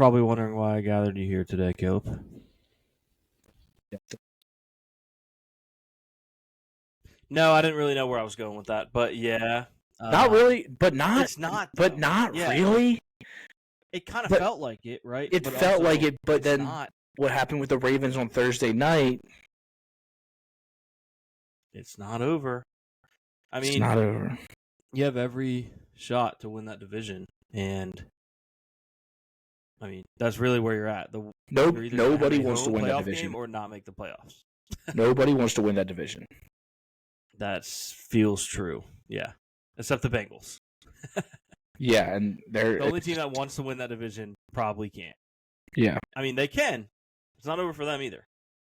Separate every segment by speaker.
Speaker 1: Probably wondering why I gathered you here today, Caleb. No, I didn't really know where I was going with that, but yeah.
Speaker 2: Not really, but not.
Speaker 1: It's not,
Speaker 2: but
Speaker 1: though.
Speaker 2: not
Speaker 1: Yeah,
Speaker 2: really.
Speaker 1: It kind of
Speaker 2: But
Speaker 1: felt like it, right?
Speaker 2: It
Speaker 1: But
Speaker 2: felt
Speaker 1: also,
Speaker 2: like it, but
Speaker 1: it's
Speaker 2: then
Speaker 1: not.
Speaker 2: what happened with the Ravens on Thursday night?
Speaker 1: It's not over. I
Speaker 2: It's
Speaker 1: mean,
Speaker 2: not over.
Speaker 1: you have every shot to win that division, and I mean that's really where you're at. You're either gonna
Speaker 2: Nobody
Speaker 1: have a
Speaker 2: wants to
Speaker 1: home
Speaker 2: win that
Speaker 1: playoff
Speaker 2: division.
Speaker 1: game or not make the playoffs.
Speaker 2: Nobody wants to win that division.
Speaker 1: That feels true. Yeah, except the Bengals.
Speaker 2: Yeah, and they're
Speaker 1: The only team that wants to win that division probably can't.
Speaker 2: Yeah,
Speaker 1: I mean, they can. It's not over for them either.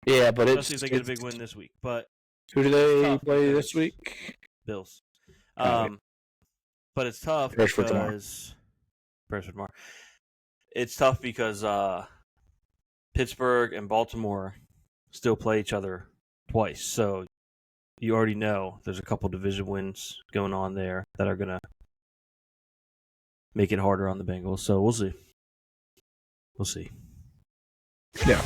Speaker 2: yeah, but
Speaker 1: Especially if they get a big win this week. But
Speaker 2: who do they play
Speaker 1: because
Speaker 2: this week?
Speaker 1: Bills.
Speaker 2: Oh,
Speaker 1: But it's tough
Speaker 2: Prayers for tomorrow.
Speaker 1: because prayers for tomorrow. It's tough because Pittsburgh and Baltimore still play each other twice. So you already know there's a couple division wins going on there that are going to make it harder on the Bengals. So we'll see. We'll see.
Speaker 2: Yeah.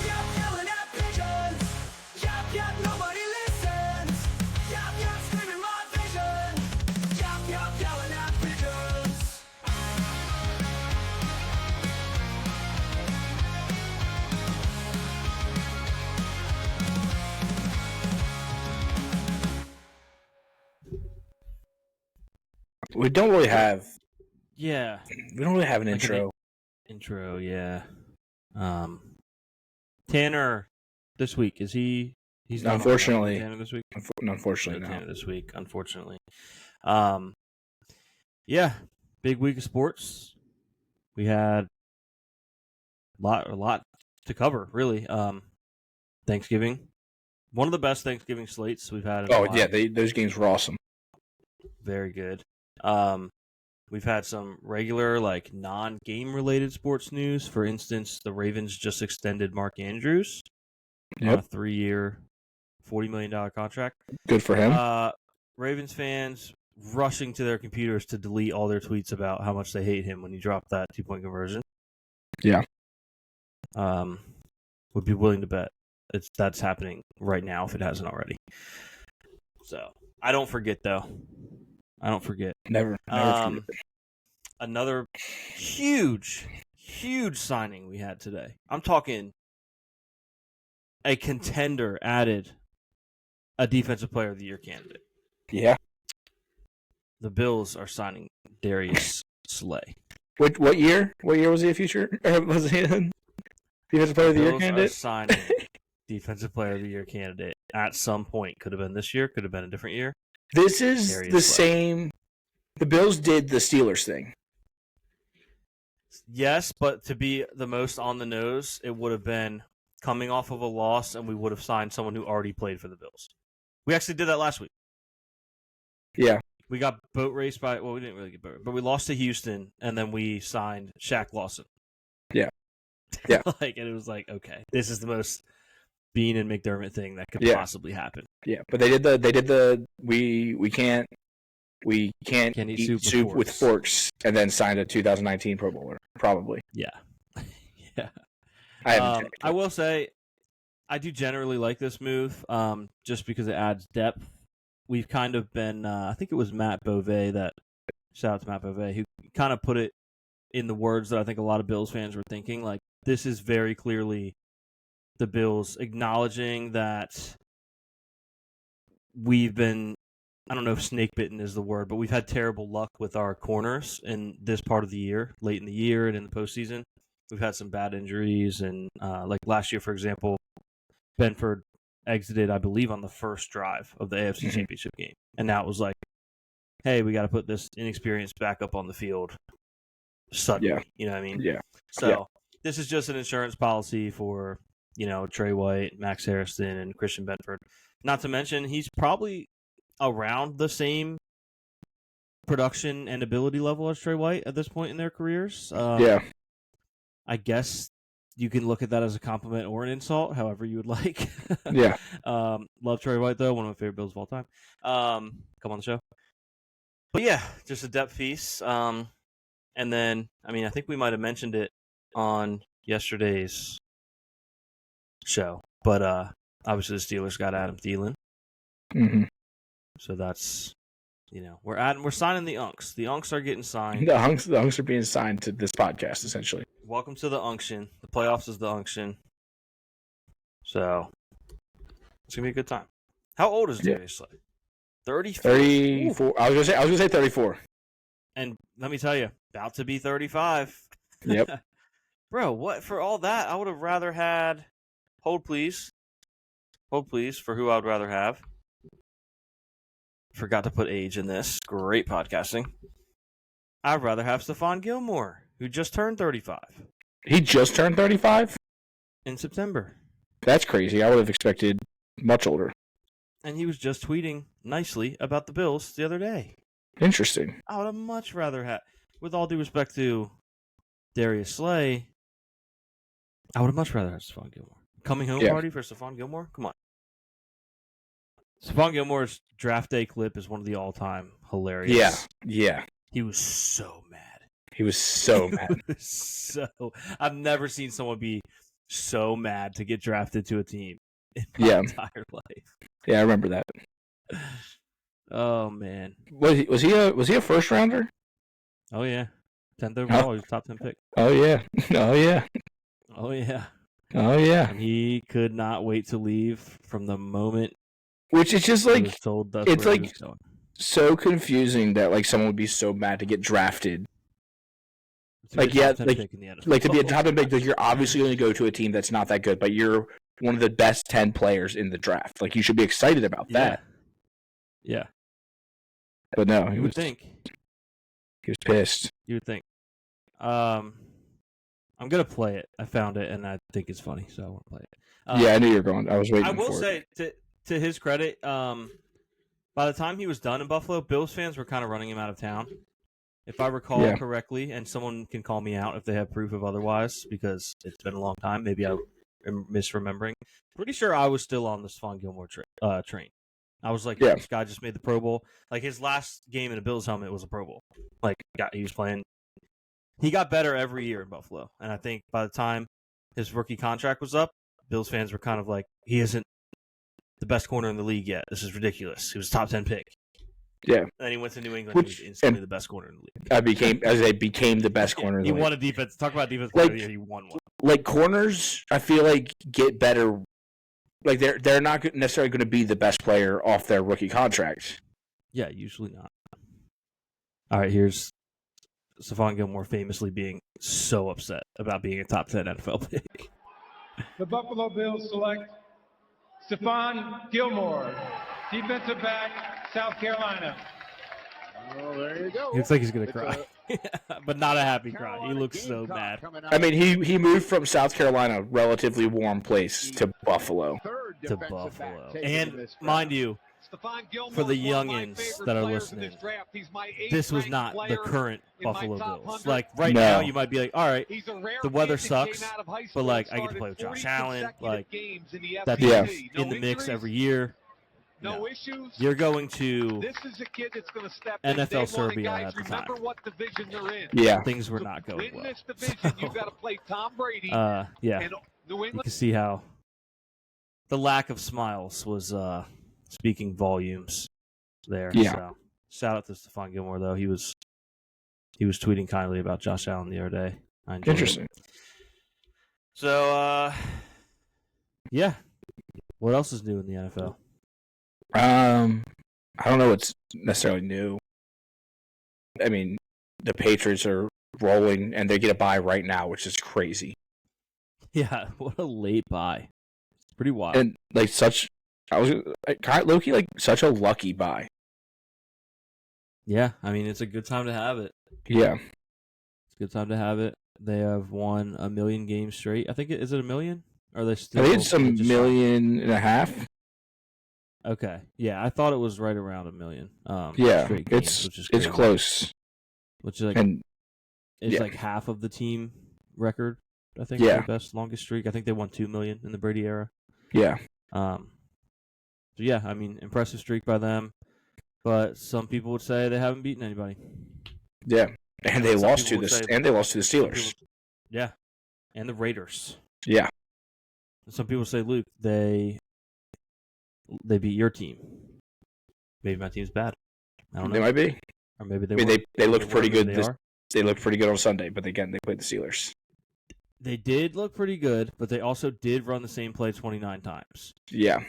Speaker 2: We don't really have.
Speaker 1: Yeah.
Speaker 2: We don't really have an
Speaker 1: Like
Speaker 2: intro.
Speaker 1: Intro, yeah. Tanner this week, is he? He's not
Speaker 2: Unfortunately.
Speaker 1: Tanner this week.
Speaker 2: Unfortunately,
Speaker 1: No
Speaker 2: no.
Speaker 1: Tanner this week. Unfortunately. Yeah. Big week of sports. We had a lot to cover, really. Thanksgiving, one of the best Thanksgiving slates we've had. In a while.
Speaker 2: Yeah, those games were awesome.
Speaker 1: Very good. We've had some regular, like, non-game related sports news. For instance, the Ravens just extended Mark Andrews on a 3-year, $40 million contract.
Speaker 2: Good for him.
Speaker 1: Ravens fans rushing to their computers to delete all their tweets about how much they hate him when he dropped that 2-point conversion.
Speaker 2: Yeah.
Speaker 1: Would be willing to bet that's happening right now if it hasn't already. So I don't forget, though. I don't forget.
Speaker 2: Never forget.
Speaker 1: Another huge signing we had today. I'm talking a contender added a Defensive Player of the Year candidate.
Speaker 2: Yeah.
Speaker 1: The Bills are signing Darius Slay.
Speaker 2: What year? What year was he a future? Or was he a Defensive Player of the Year candidate?
Speaker 1: Bills are signing Defensive Player of the Year candidate at some point. Could have been this year. Could have been a different year.
Speaker 2: This is
Speaker 1: Darius
Speaker 2: the
Speaker 1: Slay.
Speaker 2: same. The Bills did the Steelers thing.
Speaker 1: Yes, but to be the most on the nose, it would have been coming off of a loss, and we would have signed someone who already played for the Bills. We actually did that last week.
Speaker 2: Yeah.
Speaker 1: We got boat raced by, well, we didn't really get boat raced, but we lost to Houston, and then we signed Shaq Lawson.
Speaker 2: Yeah. Yeah.
Speaker 1: And it was like, okay, this is the most Bean and McDermott thing that could possibly happen.
Speaker 2: Yeah, but they did the we can't eat soup with forks and then signed a 2019 Pro Bowler, probably.
Speaker 1: Yeah. Yeah.
Speaker 2: I
Speaker 1: will say I do generally like this move, just because it adds depth. We've kind of been, I think it was Matt Beauvais shout out to Matt Beauvais, who kind of put it in the words that I think a lot of Bills fans were thinking. Like, this is very clearly the Bills acknowledging that we've been, I don't know if snake bitten is the word, but we've had terrible luck with our corners in this part of the year, late in the year and in the postseason. We've had some bad injuries, and like last year, for example, Benford exited, I believe, on the first drive of the AFC Championship game. And now it was like, hey, we got to put this inexperienced backup on the field suddenly. Yeah. You know what I mean?
Speaker 2: Yeah.
Speaker 1: So this is just an insurance policy for, Trey White, Max Harrison, and Christian Benford. Not to mention, he's probably around the same production and ability level as Trey White at this point in their careers. I guess you can look at that as a compliment or an insult, however you would like.
Speaker 2: Yeah.
Speaker 1: Love Trey White, though. One of my favorite Bills of all time. Come on the show. But yeah, just a depth piece. And then, I think we might have mentioned it on yesterday's show, but obviously the Steelers got Adam Thielen, so that's we're signing the Unks. The Unks are getting signed.
Speaker 2: The Unks are being signed to this podcast essentially.
Speaker 1: Welcome to the Unction. The playoffs is the Unction, so it's gonna be a good time. How old is Darius Slay?
Speaker 2: 34. I was gonna say 34.
Speaker 1: And let me tell you, about to be 35.
Speaker 2: Yep.
Speaker 1: Bro, what for all that? I would have rather had. Hold please for who I would rather have. Forgot to put age in this. Great podcasting. I'd rather have Stephon Gilmore, who just turned 35.
Speaker 2: He just turned 35?
Speaker 1: In September.
Speaker 2: That's crazy. I would have expected much older.
Speaker 1: And he was just tweeting nicely about the Bills the other day.
Speaker 2: Interesting.
Speaker 1: I would have much rather had, with all due respect to Darius Slay, I would have much rather had Stephon Gilmore. Coming home party for Stephon Gilmore? Come on. Stephon Gilmore's draft day clip is one of the all-time hilarious.
Speaker 2: Yeah.
Speaker 1: He was so mad. I've never seen someone be so mad to get drafted to a team in my entire life.
Speaker 2: Yeah, I remember that.
Speaker 1: Oh man.
Speaker 2: Was he a first rounder?
Speaker 1: Oh yeah. 10th overall, he was top 10 pick.
Speaker 2: Oh yeah.
Speaker 1: And he could not wait to leave from the moment.
Speaker 2: Which is just like,
Speaker 1: told
Speaker 2: it's like so confusing that like someone would be so mad to get drafted. Like to be a top 10 pick, like you're obviously going to go to a team that's not that good, but you're one of the best 10 players in the draft. Like you should be excited about that.
Speaker 1: Yeah.
Speaker 2: But no,
Speaker 1: he was
Speaker 2: pissed.
Speaker 1: You would think. I'm gonna play it. I found it and I think it's funny, so I want to play it.
Speaker 2: I knew you were going. I was waiting.
Speaker 1: I will say to his credit, by the time he was done in Buffalo, Bills fans were kind of running him out of town. If I recall correctly, and someone can call me out if they have proof of otherwise, because it's been a long time. Maybe I am misremembering. Pretty sure I was still on the Stephon Gilmore train. I was like, this guy just made the Pro Bowl. Like his last game in a Bills helmet was a Pro Bowl. Like he was playing. He got better every year in Buffalo, and I think by the time his rookie contract was up, Bills fans were kind of like, he isn't the best corner in the league yet. This is ridiculous. He was a top 10 pick.
Speaker 2: Yeah.
Speaker 1: And then he went to New England. He was instantly the best corner in the league.
Speaker 2: Became the best corner in the league.
Speaker 1: He won a defense. Talk about defense player of the year. He won one.
Speaker 2: Like corners, I feel like get better. Like they're not necessarily going to be the best player off their rookie contract.
Speaker 1: Yeah, usually not. All right, here's Stephon Gilmore famously being so upset about being a top 10 NFL pick.
Speaker 3: The Buffalo Bills select Stephon Gilmore, defensive back, South Carolina.
Speaker 4: Oh, there you go.
Speaker 1: He looks like he's going to cry, but not a happy cry. He looks so mad.
Speaker 2: I mean, he moved from South Carolina, relatively warm place, to Buffalo.
Speaker 1: And mind you, for the youngins that are listening, this was not the current Buffalo Bills. Like right now, you might be like, all right, the weather sucks, but like I get to play with Josh Allen, like that's in the mix every year.
Speaker 3: No issues.
Speaker 1: You're going to
Speaker 3: this is a kid that's going to step
Speaker 1: NFL Serbia at the time.
Speaker 3: Remember what division they're in.
Speaker 2: Yeah,
Speaker 1: things were not going well.
Speaker 3: In this division, you got to play Tom Brady.
Speaker 1: And
Speaker 3: New England.
Speaker 1: You can see how the lack of smiles was speaking volumes there.
Speaker 2: Yeah.
Speaker 1: So, shout out to Stephon Gilmore though. He was tweeting kindly about Josh Allen the other day.
Speaker 2: Interesting.
Speaker 1: It. So yeah. What else is new in the NFL?
Speaker 2: I don't know what's necessarily new. I mean, the Patriots are rolling, and they get a bye right now, which is crazy.
Speaker 1: Yeah, what a late bye. It's pretty wild.
Speaker 2: And like such a lucky bye.
Speaker 1: Yeah, I mean it's a good time to have it.
Speaker 2: Yeah,
Speaker 1: it's a good time to have it. They have won 1 million games straight. I think is it 1 million? Or are they still?
Speaker 2: I think it's a million and a half.
Speaker 1: Okay, yeah, I thought it was right around 1 million.
Speaker 2: Straight
Speaker 1: games,
Speaker 2: it's close.
Speaker 1: Which is like half of the team record. I think the best longest streak. I think they won 2 million in the Brady era.
Speaker 2: Yeah.
Speaker 1: So yeah, I mean, impressive streak by them. But some people would say they haven't beaten anybody.
Speaker 2: Yeah, and they lost to the Steelers.
Speaker 1: Yeah, and the Raiders.
Speaker 2: Yeah.
Speaker 1: Some people say, Luke, they beat your team. Maybe my team's bad. I don't know.
Speaker 2: They might be.
Speaker 1: Or maybe they
Speaker 2: I mean,
Speaker 1: were.
Speaker 2: they looked pretty good.
Speaker 1: They
Speaker 2: looked pretty good on Sunday, but again, they played the Steelers.
Speaker 1: They did look pretty good, but they also did run the same play 29 times.
Speaker 2: Yeah.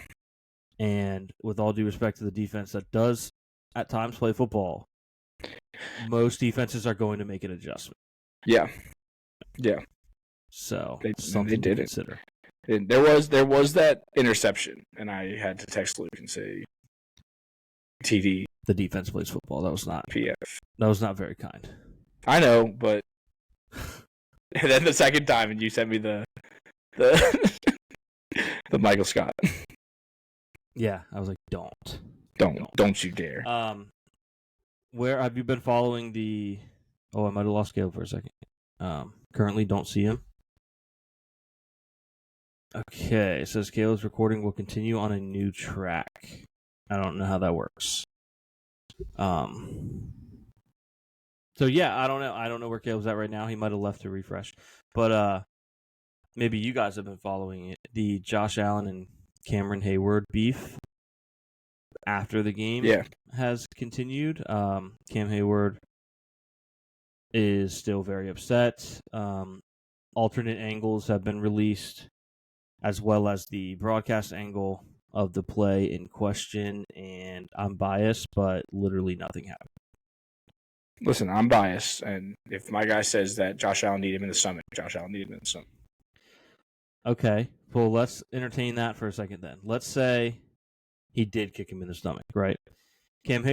Speaker 1: And with all due respect to the defense that does at times play football, most defenses are going to make an adjustment.
Speaker 2: Yeah. Yeah.
Speaker 1: So
Speaker 2: they did
Speaker 1: consider.
Speaker 2: And there was that interception, and I had to text Luke and say, TD.
Speaker 1: The defense plays football. That was not
Speaker 2: PF.
Speaker 1: That was not very kind.
Speaker 2: I know, but and then the second time, and you sent me the Michael Scott.
Speaker 1: Yeah, I was like, don't
Speaker 2: you dare.
Speaker 1: Where have you been following the? Oh, I might have lost Caleb for a second. Currently, don't see him. Okay, it says Caleb's recording will continue on a new track. I don't know how that works. So yeah, I don't know. I don't know where Caleb's at right now. He might have left to refresh, but maybe you guys have been following it. The Josh Allen and Cameron Hayward beef after the game has continued. Cam Hayward is still very upset. Alternate angles have been released, as well as the broadcast angle of the play in question, and I'm biased, but literally nothing happened.
Speaker 2: Listen, I'm biased, and if my guy says that Josh Allen needed him in the stomach, Josh Allen needed him in the stomach.
Speaker 1: Okay, well, let's entertain that for a second then. Let's say he did kick him in the stomach, right? Cameron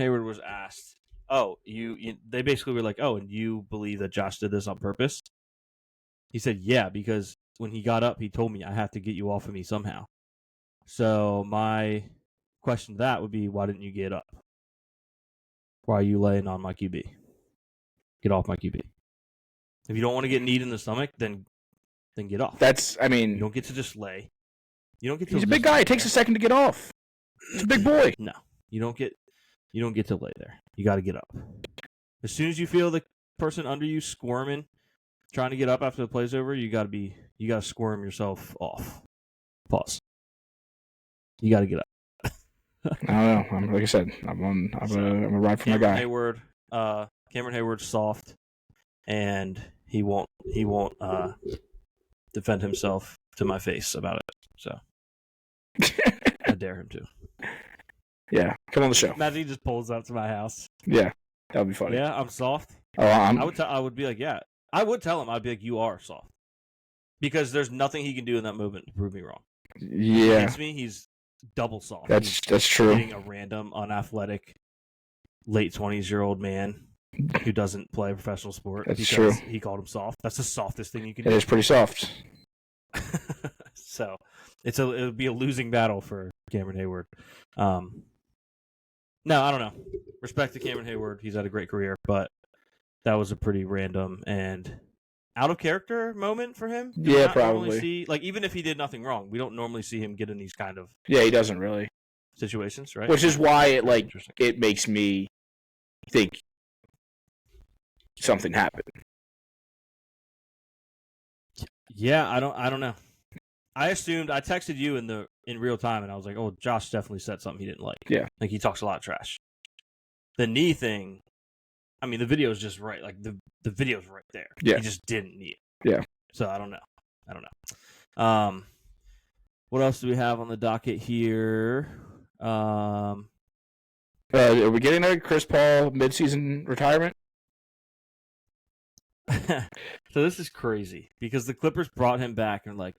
Speaker 1: Hayward was asked, they basically were like, and you believe that Josh did this on purpose? He said, yeah, because when he got up, he told me, I have to get you off of me somehow. So my question to that would be, why didn't you get up? Why are you laying on my QB? Get off my QB. If you don't want to get kneed in the stomach, then get off. You don't get to just lay. You don't get to.
Speaker 2: He's a big guy. It takes a second to get off. He's a big boy.
Speaker 1: No, you don't get to lay there. You got to get up. As soon as you feel the person under you squirming, trying to get up after the play's over, you got to squirm yourself off. Pause. You got to get up.
Speaker 2: I don't know. Like I said, I'm gonna ride for my guy.
Speaker 1: Cameron Hayward's soft, and he won't defend himself to my face about it. So I dare him to.
Speaker 2: Yeah, come on the show.
Speaker 1: Imagine he just pulls up to my house.
Speaker 2: Yeah, that would be funny.
Speaker 1: Yeah, I'm soft.
Speaker 2: Oh,
Speaker 1: I would be like, yeah. I would tell him. I'd be like, you are soft, because there's nothing he can do in that movement to prove me wrong.
Speaker 2: Yeah,
Speaker 1: against me, he's double soft.
Speaker 2: That's true.
Speaker 1: Hitting a random, unathletic, late 20s-year-old man who doesn't play a professional sport.
Speaker 2: That's true.
Speaker 1: He called him soft. That's the softest thing you can do.
Speaker 2: It is pretty soft.
Speaker 1: So it would be a losing battle for Cameron Hayward. No, I don't know. Respect to Cameron Hayward. He's had a great career, but that was a pretty random and out of character moment for him.
Speaker 2: Yeah, probably.
Speaker 1: Even if he did nothing wrong, we don't normally see him get in these kind of
Speaker 2: he doesn't really
Speaker 1: situations, right?
Speaker 2: Which is why it makes me think something happened.
Speaker 1: Yeah, I don't know. I texted you in real time, and I was like, "Oh, Josh definitely said something he didn't like."
Speaker 2: Yeah,
Speaker 1: like he talks a lot of trash. The knee thing, I mean, the video's just right. Like the video's right there.
Speaker 2: Yeah,
Speaker 1: he just didn't knee it.
Speaker 2: Yeah.
Speaker 1: So I don't know. What else do we have on the docket here?
Speaker 2: Are we getting a Chris Paul midseason retirement?
Speaker 1: So this is crazy because the Clippers brought him back and like,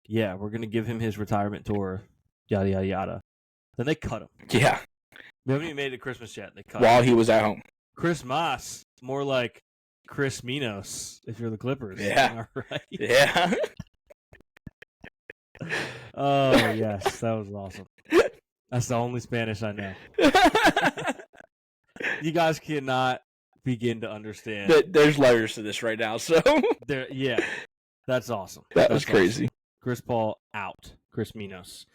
Speaker 1: yeah, we're gonna give him his retirement tour, yada yada yada. Then they cut him.
Speaker 2: Yeah,
Speaker 1: we haven't even made it to Christmas yet. They cut
Speaker 2: while
Speaker 1: him.
Speaker 2: He was at home.
Speaker 1: Christmas, more like Chris Minos if you're the Clippers.
Speaker 2: Yeah,
Speaker 1: right.
Speaker 2: Yeah.
Speaker 1: Oh yes, that was awesome. That's the only Spanish I know. You guys cannot begin to understand.
Speaker 2: There's layers to this right now, so
Speaker 1: yeah, that's awesome.
Speaker 2: That was crazy.
Speaker 1: Awesome. Chris Paul out. Chris Minos.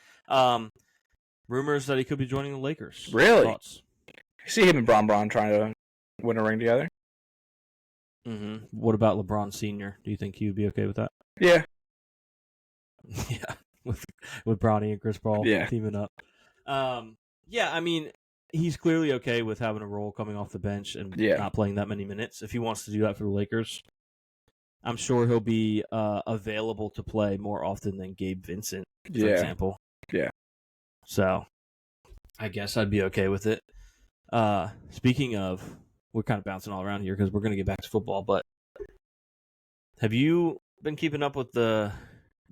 Speaker 1: Rumors that he could be joining the Lakers.
Speaker 2: Really?
Speaker 1: Thoughts?
Speaker 2: I see him and Bron trying to win a ring together.
Speaker 1: Mm-hmm. What about LeBron Sr.? Do you think he would be okay with that?
Speaker 2: Yeah.
Speaker 1: Yeah, with Bronny and Chris Paul teaming up. Yeah, I mean, he's clearly okay with having a role coming off the bench and not playing that many minutes. If he wants to do that for the Lakers, I'm sure he'll be available to play more often than Gabe Vincent, for example.
Speaker 2: Yeah.
Speaker 1: So, I guess I'd be okay with it. Speaking of, we're kind of bouncing all around here because we're going to get back to football, but have you been keeping up with the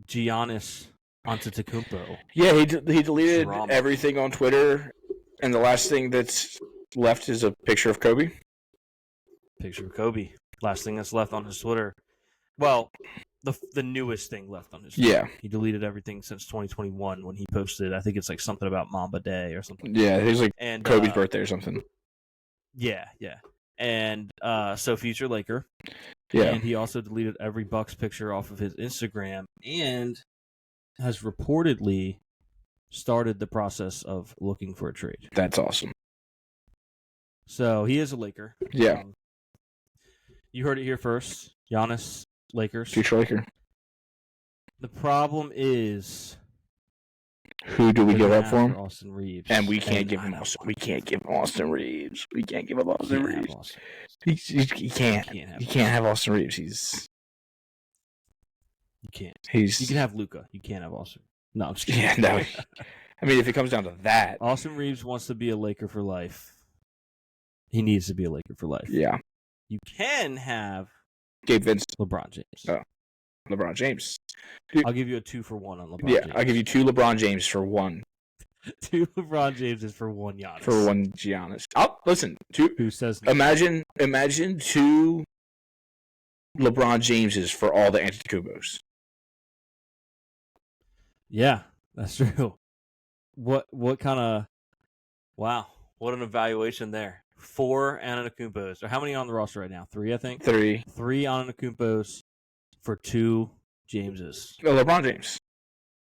Speaker 1: Giannis Antetokounmpo?
Speaker 2: Yeah, he deleted everything on Twitter, and the last thing that's left is a picture of Kobe.
Speaker 1: Picture of Kobe. Last thing that's left on his Twitter. Well, the newest thing left on his Twitter.
Speaker 2: Yeah.
Speaker 1: He deleted everything since 2021 when he posted, I think it's like something about Mamba Day or something.
Speaker 2: Yeah, it was like Kobe's birthday or something.
Speaker 1: Yeah. And so future Laker.
Speaker 2: Yeah.
Speaker 1: And he also deleted every Bucks picture off of his Instagram and has reportedly started the process of looking for a trade.
Speaker 2: That's awesome.
Speaker 1: So he is a Laker.
Speaker 2: Yeah.
Speaker 1: You heard it here first. Giannis, Lakers.
Speaker 2: Future Laker.
Speaker 1: The problem is,
Speaker 2: who do we give up for him?
Speaker 1: Austin Reeves.
Speaker 2: And we can't give him Austin. We can't give him Austin Reeves. We can't give him Austin Reeves. He can't. You can't have Austin Reeves.
Speaker 1: You can't.
Speaker 2: You
Speaker 1: can have Luka. You can't have Austin. No, I'm just kidding.
Speaker 2: Yeah, no. I mean, if it comes down to that,
Speaker 1: Austin Reeves wants to be a Laker for life. He needs to be a Laker for life.
Speaker 2: Yeah.
Speaker 1: You can have
Speaker 2: Gabe Vincent.
Speaker 1: LeBron James.
Speaker 2: Oh, LeBron James.
Speaker 1: Dude, I'll give you a 2-for-1 on LeBron James.
Speaker 2: I'll give you 2 LeBron James for 1.
Speaker 1: 2 LeBron Jameses for 1 Giannis.
Speaker 2: For 1 Giannis. Listen. 2.
Speaker 1: Who says no?
Speaker 2: Imagine 2 LeBron Jameses for all the Antetokounmpos.
Speaker 1: Yeah, that's true. What kind of... Wow, what an evaluation there. 4 Antetokounmpos. Or how many on the roster right now? 3, I think?
Speaker 2: 3.
Speaker 1: 3 Antetokounmpos for 2 Jameses.
Speaker 2: No, LeBron James.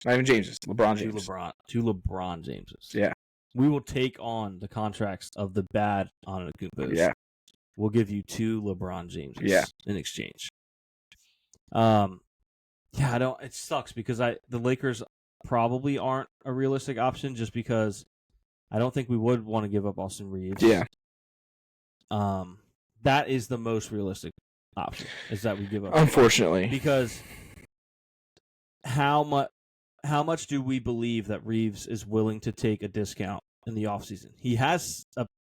Speaker 2: Not even Jameses. LeBron James.
Speaker 1: 2 LeBron Jameses.
Speaker 2: Yeah.
Speaker 1: We will take on the contracts of the bad Antetokounmpos.
Speaker 2: Yeah.
Speaker 1: We'll give you 2 LeBron Jameses in exchange. Yeah, it sucks because the Lakers probably aren't a realistic option just because I don't think we would want to give up Austin Reeves.
Speaker 2: Yeah.
Speaker 1: That is the most realistic option, is that we give up.
Speaker 2: Unfortunately.
Speaker 1: Because how much do we believe that Reeves is willing to take a discount in the offseason? He has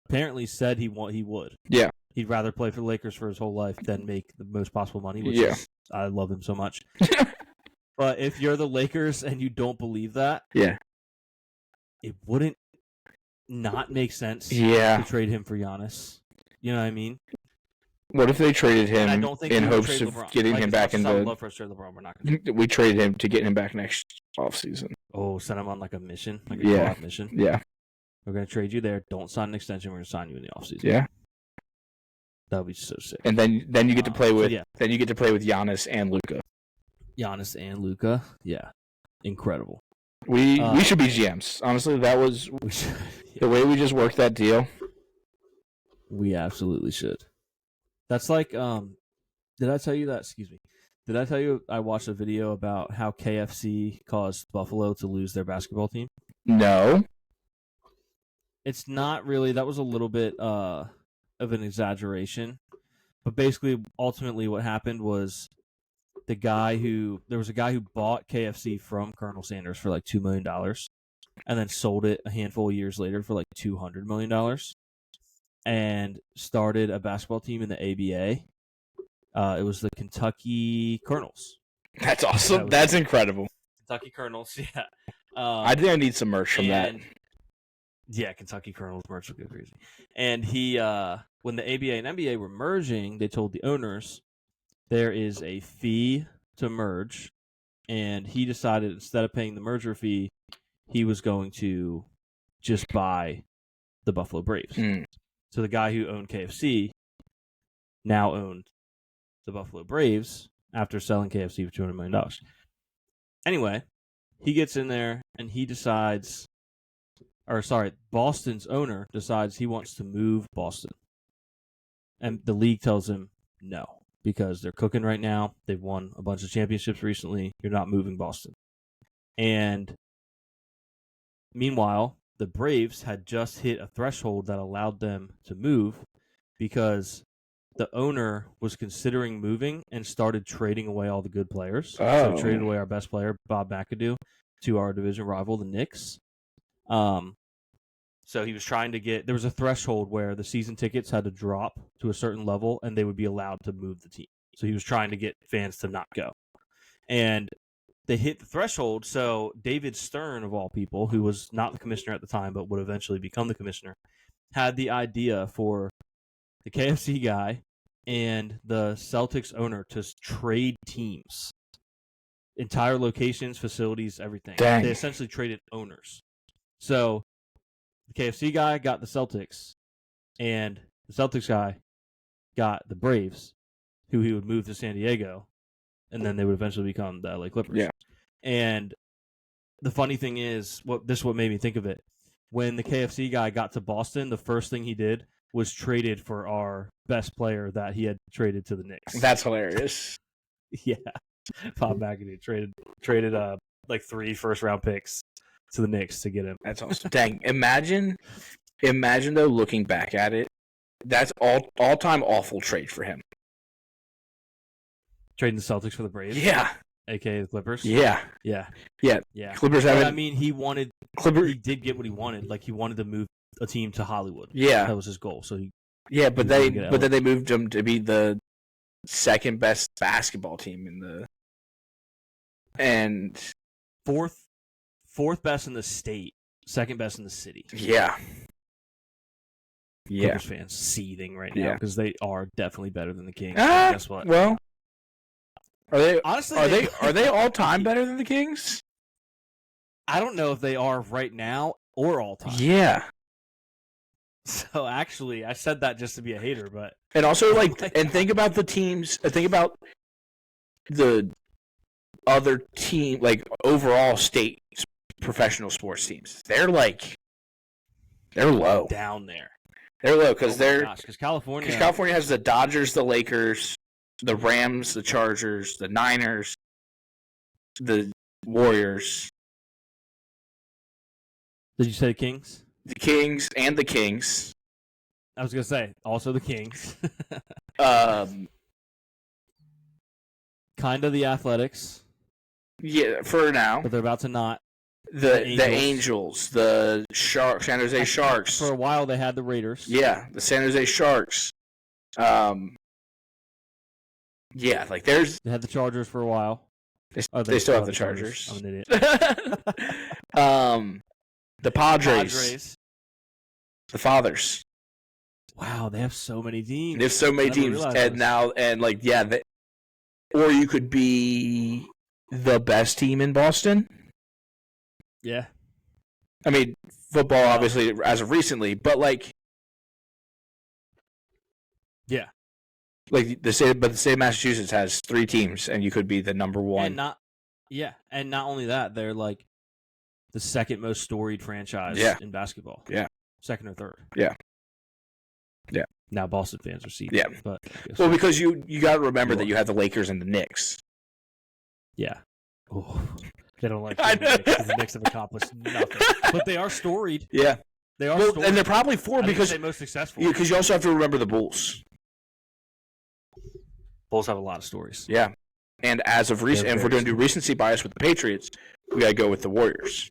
Speaker 1: apparently said he would.
Speaker 2: Yeah.
Speaker 1: He'd rather play for the Lakers for his whole life than make the most possible money, which is, I love him so much. But if you're the Lakers and you don't believe that, it wouldn't not make sense to trade him for Giannis. You know what I mean?
Speaker 2: What if they traded him in hopes of
Speaker 1: LeBron.
Speaker 2: getting him back in the...
Speaker 1: I would love for us to trade LeBron. We're not going to.
Speaker 2: We traded him to get him back next offseason.
Speaker 1: Oh, send him on like a mission? Like a co-op mission?
Speaker 2: Yeah.
Speaker 1: We're going to trade you there. Don't sign an extension. We're going to sign you in the offseason.
Speaker 2: Yeah.
Speaker 1: That would be so sick.
Speaker 2: And then you get to play with Giannis and Luka.
Speaker 1: Giannis and Luka? Yeah. Incredible.
Speaker 2: We should be GMs. Honestly, that was the way we just worked that deal.
Speaker 1: We absolutely should. That's like, did I tell you that? Excuse me. Did I tell you I watched a video about how KFC caused Buffalo to lose their basketball team?
Speaker 2: No.
Speaker 1: It's not really. That was a little bit of an exaggeration. But basically, ultimately what happened was there was a guy who bought KFC from Colonel Sanders for like $2 million and then sold it a handful of years later for like $200 million. And started a basketball team in the ABA. It was the Kentucky Colonels.
Speaker 2: That's awesome. That's incredible.
Speaker 1: Kentucky Colonels, yeah.
Speaker 2: I think I need some merch from that.
Speaker 1: Yeah, Kentucky Colonels merch will go crazy. And he, when the ABA and NBA were merging, they told the owners there is a fee to merge, and he decided instead of paying the merger fee, he was going to just buy the Buffalo Braves. So the guy who owned KFC now owned the Buffalo Braves after selling KFC for $200 million. Anyway, he gets in there and he decides, Boston's owner decides he wants to move Boston. And the league tells him no. because they're cooking right now. They've won a bunch of championships recently. You're not moving Boston. And meanwhile, the Braves had just hit a threshold that allowed them to move because the owner was considering moving and started trading away all the good players. So traded away our best player, Bob McAdoo, to our division rival, the Knicks. So he was trying to get – there was a threshold where the season tickets had to drop to a certain level and they would be allowed to move the team. So he was trying to get fans to not go. And they hit the threshold, so David Stern, of all people, who was not the commissioner at the time but would eventually become the commissioner, had the idea for the KFC guy and the Celtics owner to trade teams. Entire locations, facilities, everything.
Speaker 2: Dang.
Speaker 1: They essentially traded owners. So the KFC guy got the Celtics, and the Celtics guy got the Braves, who he would move to San Diego, and then they would eventually become the LA Clippers.
Speaker 2: Yeah.
Speaker 1: And the funny thing is, this is what made me think of it. When the KFC guy got to Boston, the first thing he did was traded for our best player that he had traded to the Knicks.
Speaker 2: That's hilarious.
Speaker 1: Yeah. Bob McAdoo traded like 3 first-round picks to the Knicks to get him.
Speaker 2: That's awesome. Dang. Imagine though, looking back at it, that's all-time awful trade for him.
Speaker 1: Trading the Celtics for the Braves?
Speaker 2: Yeah.
Speaker 1: AKA the Clippers?
Speaker 2: Yeah.
Speaker 1: Yeah.
Speaker 2: Yeah.
Speaker 1: Yeah.
Speaker 2: Clippers
Speaker 1: But,
Speaker 2: haven't.
Speaker 1: I mean, he did get what he wanted. Like, he wanted to move a team to Hollywood.
Speaker 2: Yeah.
Speaker 1: That was his goal. So
Speaker 2: but then they moved him to be the second best basketball team and
Speaker 1: fourth best in the state, second best in the city.
Speaker 2: Yeah. Yeah.
Speaker 1: Clippers fans seething right now because they are definitely better than the Kings. Guess what?
Speaker 2: Well, are they
Speaker 1: honestly?
Speaker 2: Are they all time better than the Kings?
Speaker 1: I don't know if they are right now or all time.
Speaker 2: Yeah.
Speaker 1: So actually, I said that just to be a hater, but
Speaker 2: and also and think about the teams. Think about the other team, like overall state professional sports teams. They're low
Speaker 1: down there.
Speaker 2: They're low because
Speaker 1: because
Speaker 2: California has the Dodgers, the Lakers, the Rams, the Chargers, the Niners, the Warriors.
Speaker 1: Did you say the Kings?
Speaker 2: The Kings and the Kings.
Speaker 1: I was gonna say also the Kings. Kind of the Athletics.
Speaker 2: Yeah, for now.
Speaker 1: But they're about to not.
Speaker 2: The Angels, the Sharks, San Jose Sharks.
Speaker 1: For a while, they had the Raiders.
Speaker 2: Yeah, the San Jose Sharks. Yeah, like there's.
Speaker 1: They had the Chargers for a while.
Speaker 2: They still have the Chargers.
Speaker 1: I'm an idiot.
Speaker 2: The Padres. The Fathers.
Speaker 1: Wow, they have so many teams.
Speaker 2: They have so many teams, or you could be the best team in Boston.
Speaker 1: Yeah.
Speaker 2: I mean, football, obviously, as of recently, but
Speaker 1: yeah.
Speaker 2: Like the state of Massachusetts has 3 teams, and you could be the number 1.
Speaker 1: And not only that, they're like the second most storied franchise in basketball.
Speaker 2: Yeah.
Speaker 1: Second or third.
Speaker 2: Yeah. Yeah.
Speaker 1: Now Boston fans are seething.
Speaker 2: Yeah.
Speaker 1: But
Speaker 2: because you got to remember that you have the Lakers and the Knicks.
Speaker 1: Yeah. Oh. They don't like the Knicks because the Knicks have accomplished nothing. But they are storied.
Speaker 2: Yeah.
Speaker 1: They are storied.
Speaker 2: And they're probably 4 because
Speaker 1: they're most successful.
Speaker 2: Yeah, because you also have to remember the Bulls.
Speaker 1: Bulls have a lot of stories.
Speaker 2: Yeah. And as of recent, and if we're going to do recency bias with the Patriots, we got to go with the Warriors.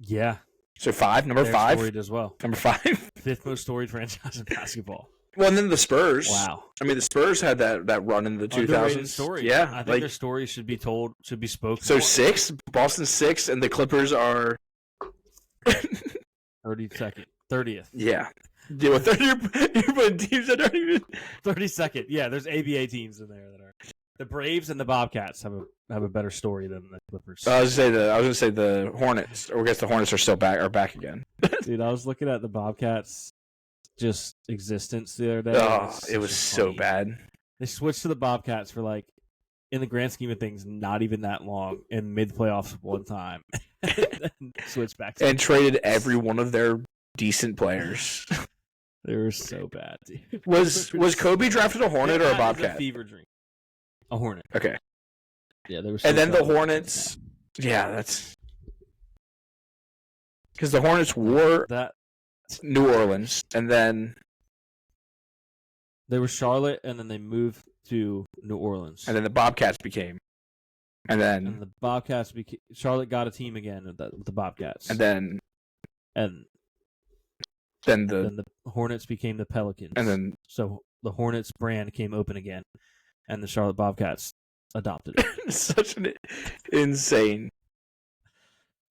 Speaker 1: Yeah.
Speaker 2: So number 5.
Speaker 1: Storied as well.
Speaker 2: Number 5.
Speaker 1: 5th most storied franchise in basketball.
Speaker 2: Well, and then the Spurs.
Speaker 1: Wow.
Speaker 2: I mean, the Spurs had that run in the 2000s.
Speaker 1: Story.
Speaker 2: Yeah.
Speaker 1: I think their story should be told, should be spoken.
Speaker 2: So 6, Boston's 6, and the Clippers are
Speaker 1: 30th.
Speaker 2: Yeah. You're putting teams that don't even
Speaker 1: 32nd. Yeah, there's ABA teams in there that are. The Braves and the Bobcats have a better story than the Clippers.
Speaker 2: I was gonna say the Hornets, or I guess the Hornets are back again.
Speaker 1: Dude, I was looking at the Bobcats' just existence the other day.
Speaker 2: Oh, it was so bad.
Speaker 1: They switched to the Bobcats for in the grand scheme of things, not even that long, and made the playoffs one time. And switched back to
Speaker 2: and traded every one of their decent players.
Speaker 1: They were so bad, dude.
Speaker 2: Was Kobe drafted a Hornet or a Bobcat?
Speaker 1: A fever dream. A Hornet.
Speaker 2: Okay.
Speaker 1: Yeah, they were.
Speaker 2: And then the Hornets. Yeah, that's because the Hornets were
Speaker 1: that
Speaker 2: New Orleans, and then
Speaker 1: they were Charlotte, and then they moved to New Orleans,
Speaker 2: and then the Bobcats became, and then
Speaker 1: the Bobcats became. Charlotte got a team again with the Bobcats,
Speaker 2: and then
Speaker 1: the Hornets became the Pelicans,
Speaker 2: and then
Speaker 1: so the Hornets brand came open again, and the Charlotte Bobcats adopted it.
Speaker 2: Such an insane.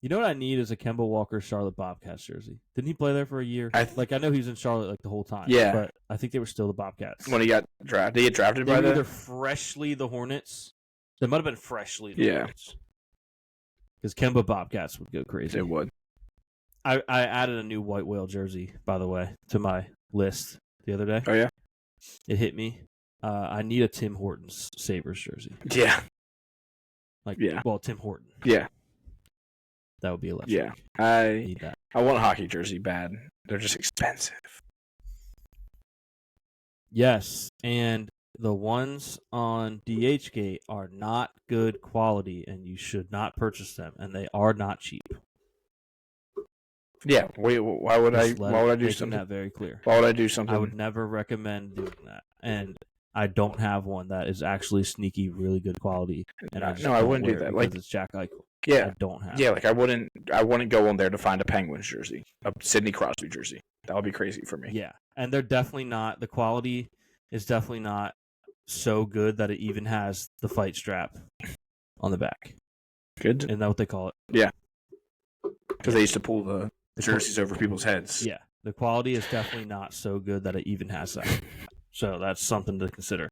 Speaker 1: You know what I need is a Kemba Walker Charlotte Bobcats jersey. Didn't he play there for a year? I know he was in Charlotte like the whole time.
Speaker 2: Yeah,
Speaker 1: but I think they were still the Bobcats
Speaker 2: when he got drafted. Did he get drafted
Speaker 1: they
Speaker 2: by
Speaker 1: were
Speaker 2: the
Speaker 1: either freshly the Hornets. They might have been freshly the Hornets. Because Kemba Bobcats would go crazy.
Speaker 2: They would.
Speaker 1: I added a new white whale jersey, by the way, to my list the other day.
Speaker 2: Oh yeah,
Speaker 1: it hit me. I need a Tim Hortons Sabres jersey.
Speaker 2: Yeah.
Speaker 1: Well, Tim Horton.
Speaker 2: Yeah.
Speaker 1: That would be electric.
Speaker 2: Yeah. I
Speaker 1: need that.
Speaker 2: I want a hockey jersey bad. They're just expensive.
Speaker 1: Yes, and the ones on DHgate are not good quality, and you should not purchase them, and they are not cheap.
Speaker 2: Yeah. Why would I do something?
Speaker 1: That very clear.
Speaker 2: Why would I do something?
Speaker 1: I would never recommend doing that, and I don't have one that is actually sneaky, really good quality. And I
Speaker 2: wouldn't do that. Like
Speaker 1: it's Jack Eichel.
Speaker 2: Yeah,
Speaker 1: I don't have.
Speaker 2: Yeah, like I wouldn't go on there to find a Penguins jersey, a Sidney Crosby jersey. That would be crazy for me.
Speaker 1: Yeah, and they're definitely not. The quality is definitely not so good that it even has the fight strap on the back.
Speaker 2: Good.
Speaker 1: Isn't that what they call it?
Speaker 2: Yeah. Because they used to pull the jerseys over people's heads.
Speaker 1: Yeah, the quality is definitely not so good that it even has that. So that's something to consider.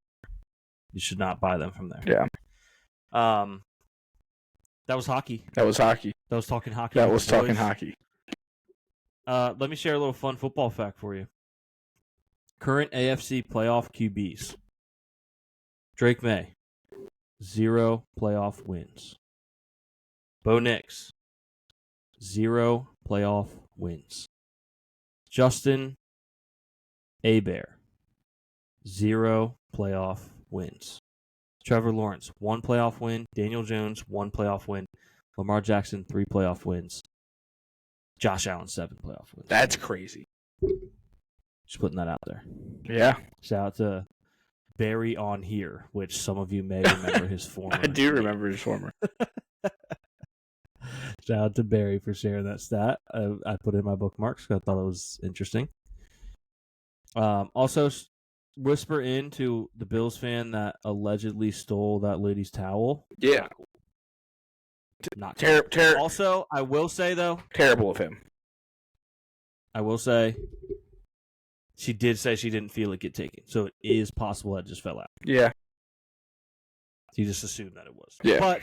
Speaker 1: You should not buy them from there.
Speaker 2: Yeah.
Speaker 1: That was hockey.
Speaker 2: That was hockey.
Speaker 1: That was talking hockey.
Speaker 2: That was talking hockey.
Speaker 1: Let me share a little fun football fact for you. Current AFC playoff QBs. Drake May, 0 playoff wins. Bo Nix, 0 playoff wins. Justin Hebert, 0 playoff wins. Trevor Lawrence, 1 playoff win. Daniel Jones, 1 playoff win. Lamar Jackson, 3 playoff wins. Josh Allen, 7 playoff wins.
Speaker 2: That's crazy.
Speaker 1: Just putting that out there.
Speaker 2: Yeah.
Speaker 1: Shout out to Barry on here, which some of you may remember his former.
Speaker 2: I do remember his former.
Speaker 1: Shout out to Barry for sharing that stat. I put it in my bookmarks because I thought it was interesting. Also, whisper into the Bills fan that allegedly stole that lady's towel.
Speaker 2: Yeah.
Speaker 1: Not terrible. Also, I will say, though.
Speaker 2: Terrible of him.
Speaker 1: I will say, she did say she didn't feel it get taken. So it is possible that it just fell out.
Speaker 2: Yeah.
Speaker 1: You just assumed that it was.
Speaker 2: Yeah.
Speaker 1: But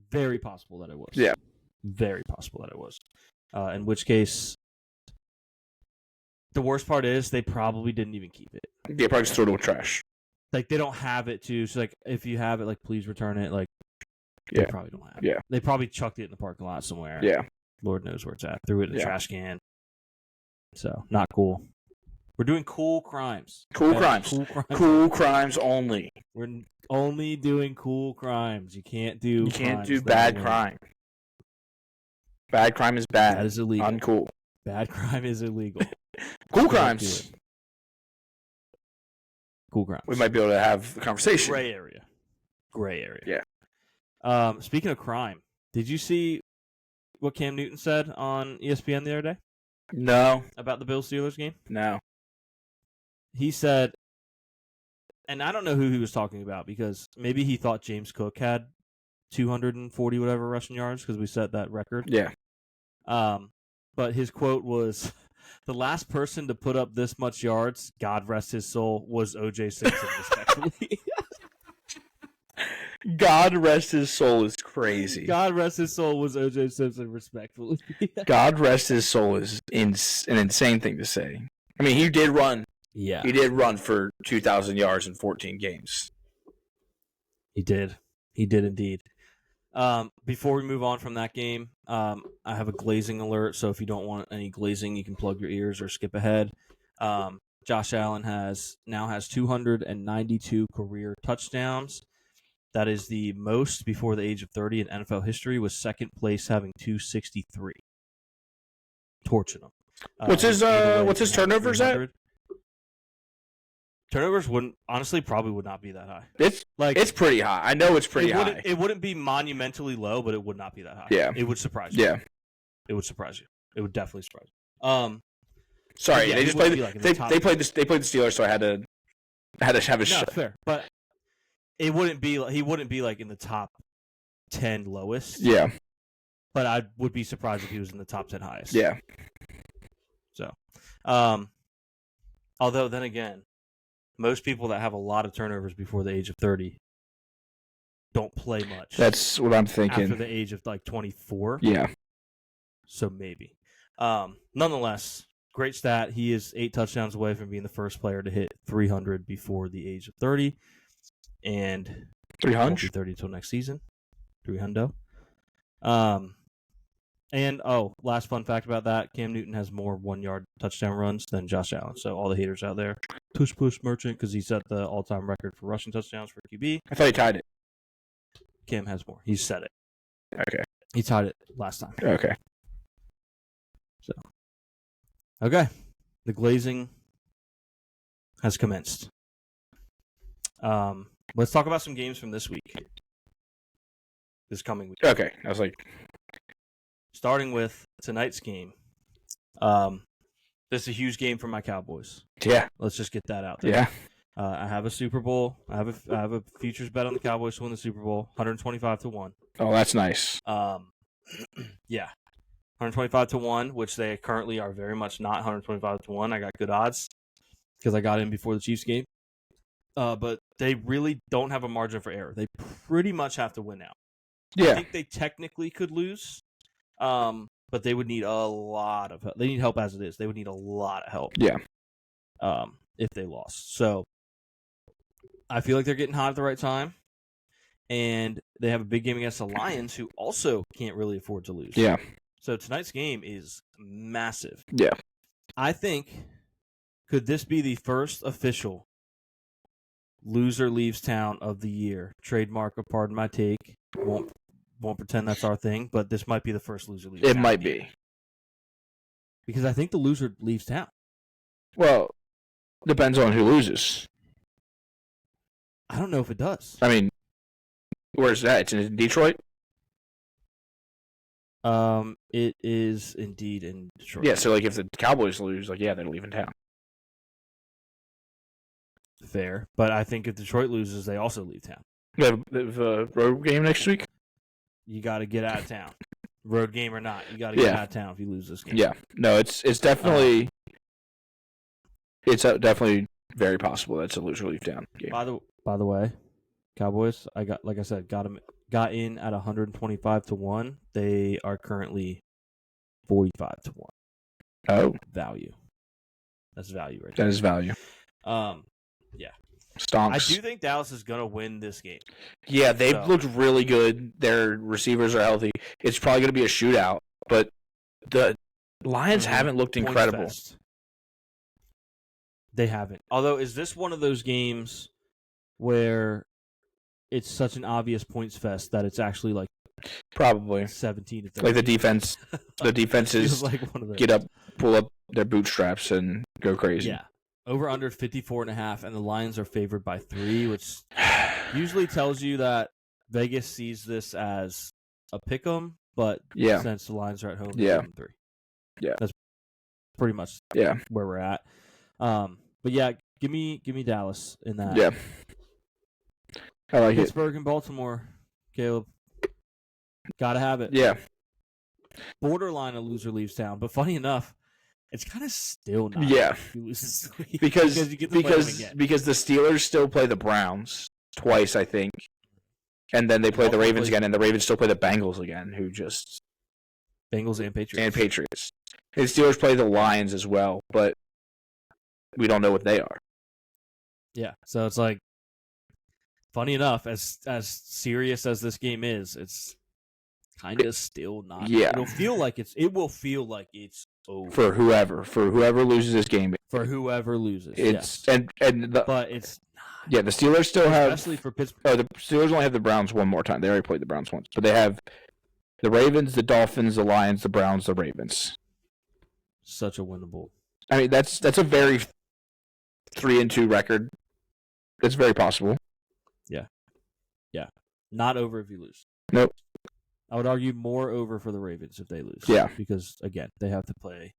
Speaker 1: very possible that it was.
Speaker 2: Yeah.
Speaker 1: Very possible that it was. In which case, the worst part is they probably didn't even keep it.
Speaker 2: They probably just threw it in the trash.
Speaker 1: Like, they don't have it, too. So, like, if you have it, like, please return it. Like,
Speaker 2: yeah.
Speaker 1: They probably don't have it.
Speaker 2: Yeah.
Speaker 1: They probably chucked it in the parking lot somewhere.
Speaker 2: Yeah.
Speaker 1: Lord knows where it's at. Threw it in the trash can. So, not cool. We're doing cool crimes.
Speaker 2: Cool crimes. Cool crimes only.
Speaker 1: We're only doing cool crimes. You can't do
Speaker 2: bad crime. Bad crime is bad.
Speaker 1: That is illegal.
Speaker 2: Uncool.
Speaker 1: Bad crime is illegal.
Speaker 2: Cool crimes.
Speaker 1: Cool crimes.
Speaker 2: We might be able to have a conversation.
Speaker 1: Gray area.
Speaker 2: Yeah.
Speaker 1: Speaking of crime, did you see what Cam Newton said on ESPN the other day?
Speaker 2: No.
Speaker 1: About the Bills-Steelers game?
Speaker 2: No.
Speaker 1: He said, and I don't know who he was talking about because maybe he thought James Cook had 240 whatever rushing yards because we set that record.
Speaker 2: Yeah.
Speaker 1: But his quote was, the last person to put up this much yards, God rest his soul, was O.J. Simpson, respectfully.
Speaker 2: God rest his soul is crazy.
Speaker 1: God rest his soul was O.J. Simpson, respectfully.
Speaker 2: God rest his soul is an insane thing to say. I mean, he did run.
Speaker 1: Yeah.
Speaker 2: He did run for 2,000 yards in 14 games.
Speaker 1: He did. He did indeed. Before we move on from that game, I have a glazing alert, so if you don't want any glazing, you can plug your ears or skip ahead. Josh Allen now has 292 career touchdowns. That is the most before the age of 30 in NFL history, with second place having 263. Torching him.
Speaker 2: What's his turnovers at?
Speaker 1: Turnovers probably would not be that high.
Speaker 2: It's pretty high. I know it's pretty high.
Speaker 1: It wouldn't be monumentally low, but it would not be that high.
Speaker 2: Yeah.
Speaker 1: It would surprise you.
Speaker 2: Yeah.
Speaker 1: It would surprise you. It would definitely surprise you.
Speaker 2: Sorry,
Speaker 1: yeah,
Speaker 2: they just played. They played the Steelers, so I had to have a shot.
Speaker 1: Fair, but he wouldn't be like in the top 10 lowest.
Speaker 2: Yeah.
Speaker 1: But I would be surprised if he was in the top 10 highest.
Speaker 2: Yeah.
Speaker 1: So, although then again, most people that have a lot of turnovers before the age of 30 don't play much.
Speaker 2: That's what I'm thinking.
Speaker 1: After the age of like 24.
Speaker 2: Yeah.
Speaker 1: So maybe. Nonetheless, great stat. He is 8 touchdowns away from being the first player to hit 300 before the age of 30. And
Speaker 2: 300?
Speaker 1: Won't be 30 until next season. 300. And, last fun fact about that, Cam Newton has more 1-yard touchdown runs than Josh Allen. So all the haters out there, push merchant, because he set the all-time record for rushing touchdowns for QB.
Speaker 2: I thought he tied it.
Speaker 1: Cam has more. He set it.
Speaker 2: Okay.
Speaker 1: He tied it last time.
Speaker 2: Okay.
Speaker 1: So, okay. The glazing has commenced. Let's talk about some games from this week. This coming week.
Speaker 2: Okay. I was like...
Speaker 1: Starting with tonight's game. This is a huge game for my Cowboys.
Speaker 2: Yeah.
Speaker 1: Let's just get that out there.
Speaker 2: Yeah.
Speaker 1: I have a Super Bowl. I have a futures bet on the Cowboys to win the Super Bowl, 125-1.
Speaker 2: Oh, that's nice.
Speaker 1: Yeah. 125-1, which they currently are very much not 125-1. I got good odds because I got in before the Chiefs game. But they really don't have a margin for error. They pretty much have to win now.
Speaker 2: Yeah.
Speaker 1: I think they technically could lose. But they would need a lot of help. They need help as it is. They would need a lot of help.
Speaker 2: Yeah.
Speaker 1: If they lost. So I feel like they're getting hot at the right time. And they have a big game against the Lions, who also can't really afford to lose.
Speaker 2: Yeah.
Speaker 1: So tonight's game is massive.
Speaker 2: Yeah.
Speaker 1: I think, could this be the first official loser leaves town of the year? Trademark of Pardon My Take. Won't pretend that's our thing, but this might be the first loser leaves town.
Speaker 2: It might be.
Speaker 1: Because I think the loser leaves town.
Speaker 2: Well, depends on who loses.
Speaker 1: I don't know if it does.
Speaker 2: I mean, where's that? It's in Detroit?
Speaker 1: It is indeed in Detroit.
Speaker 2: Yeah, so like if the Cowboys lose, like they're leaving town.
Speaker 1: Fair. But I think if Detroit loses, they also leave town.
Speaker 2: They have a road game next week?
Speaker 1: You got to get out of town. Road game or not, you got to get out of town if you lose this game.
Speaker 2: Yeah. No, it's definitely definitely very possible that's a loser leave town game.
Speaker 1: By the way, Cowboys, got in at 125-1. They are currently 45-1.
Speaker 2: Oh,
Speaker 1: value. That's value right
Speaker 2: there.
Speaker 1: That
Speaker 2: is value.
Speaker 1: Yeah.
Speaker 2: Stonks.
Speaker 1: I do think Dallas is going to win this game.
Speaker 2: Yeah, they've looked really good. Their receivers are healthy. It's probably going to be a shootout, but the Lions haven't looked incredible.
Speaker 1: Fest. They haven't. Although, is this one of those games where it's such an obvious points fest that it's actually like
Speaker 2: probably
Speaker 1: 17 to 30?
Speaker 2: Like the defenses
Speaker 1: like one of those.
Speaker 2: Get up, pull up their bootstraps, and go crazy.
Speaker 1: Yeah. Over under 54.5, and the Lions are favored by 3, which usually tells you that Vegas sees this as a pick'em, but since the Lions are at home, they're 3.
Speaker 2: Yeah,
Speaker 1: that's pretty much where we're at. But yeah, give me Dallas in that.
Speaker 2: Yeah, I like
Speaker 1: Pittsburgh and Baltimore, Caleb. Gotta have it.
Speaker 2: Yeah.
Speaker 1: Borderline a loser leaves town, but funny enough, it's kind of still not.
Speaker 2: Yeah, because
Speaker 1: you get to play them again.
Speaker 2: Because the Steelers still play the Browns twice, I think, and then they play the Ravens again, and the Ravens still play the Bengals again, who just
Speaker 1: Bengals and Patriots.
Speaker 2: And the Steelers play the Lions as well, but we don't know what they are.
Speaker 1: Yeah, so it's like, funny enough, as serious as this game is, it's kind of still not.
Speaker 2: Yeah,
Speaker 1: it will feel like it's
Speaker 2: for whoever loses this game.
Speaker 1: For whoever loses,
Speaker 2: it's
Speaker 1: yes.
Speaker 2: But
Speaker 1: it's
Speaker 2: not. The Steelers still have,
Speaker 1: especially for Pittsburgh.
Speaker 2: Oh, the Steelers only have the Browns one more time. They already played the Browns once, but they have the Ravens, the Dolphins, the Lions, the Browns, the Ravens.
Speaker 1: Such a winnable.
Speaker 2: I mean, that's a very 3-2 record. It's very possible.
Speaker 1: Yeah, not over if you lose.
Speaker 2: Nope.
Speaker 1: I would argue more over for the Ravens if they lose.
Speaker 2: Yeah,
Speaker 1: because again, they have to play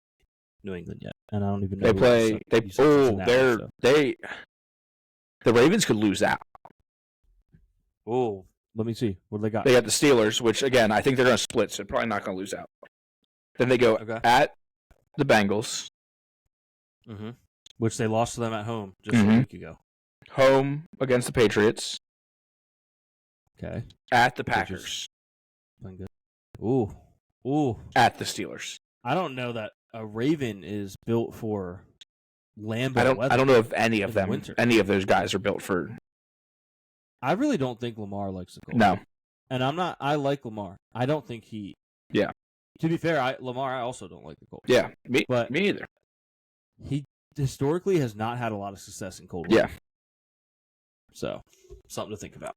Speaker 1: New England yet, and I don't even know.
Speaker 2: The Ravens could lose out.
Speaker 1: Oh, let me see. What do they got?
Speaker 2: They got the Steelers, which again I think they're going to split, so probably not going to lose out. Then they go at the Bengals,
Speaker 1: which they lost to them at home just a week ago.
Speaker 2: Home against the Patriots.
Speaker 1: Okay.
Speaker 2: At the Packers.
Speaker 1: Playing good. Ooh.
Speaker 2: At the Steelers.
Speaker 1: I don't know that a Raven is built for Lambeau weather.
Speaker 2: I don't know if any of those guys are built for.
Speaker 1: I really don't think Lamar likes the Colts.
Speaker 2: No.
Speaker 1: And I like Lamar. I don't think he.
Speaker 2: Yeah.
Speaker 1: To be fair, Lamar, I also don't like the Colts.
Speaker 2: Yeah, me either.
Speaker 1: He historically has not had a lot of success in cold
Speaker 2: weather.
Speaker 1: Yeah. So, something to think about.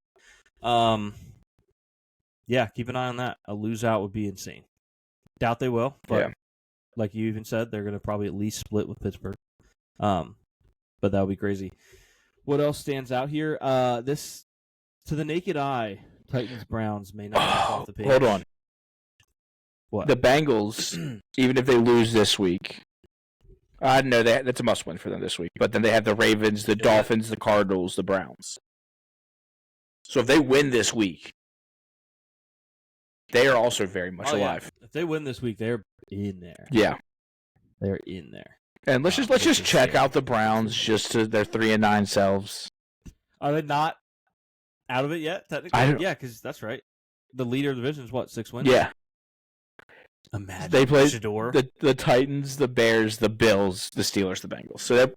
Speaker 1: Yeah, keep an eye on that. A lose out would be insane. Doubt they will, but like you even said, they're going to probably at least split with Pittsburgh. But that would be crazy. What else stands out here? This, to the naked eye, Titans-Browns may not jump off the page.
Speaker 2: Hold on.
Speaker 1: What?
Speaker 2: The Bengals, even if they lose this week, no, that's a must-win for them this week. But then they have the Ravens, the Dolphins, the Cardinals, the Browns. So if they win this week, they are also very much alive.
Speaker 1: Yeah. If they win this week, they're in there.
Speaker 2: Yeah,
Speaker 1: they're in there.
Speaker 2: And let's just check out the Browns just to their 3-9 selves.
Speaker 1: Are they not out of it yet? Technically, yeah, because that's right. The leader of the division is what, 6 wins?
Speaker 2: Yeah.
Speaker 1: Imagine
Speaker 2: they play
Speaker 1: Shador.
Speaker 2: the Titans, the Bears, the Bills, the Steelers, the Bengals. So